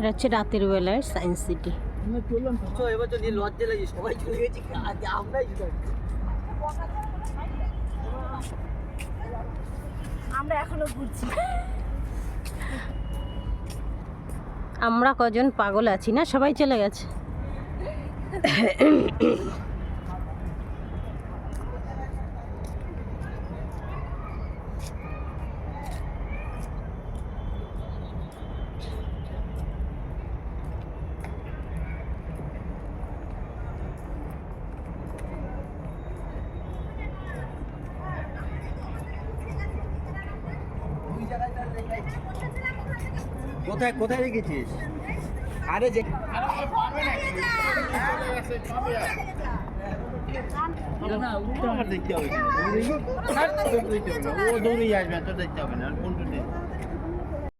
এটা হচ্ছে রাতের বেলার সায়েন্স সিটি। এবার তো লজ্জা লাগে, সবাই চলে গেছি, আমরাই আমরা এখনো ঘুরছি। আমরা কজন পাগল আছি না, সবাই চলে গেছে। কোথায় কোথায় রেখেছিস? আরে যে দেখতে হবে, ও দৌড়ে আসবে, তো দেখতে হবে না।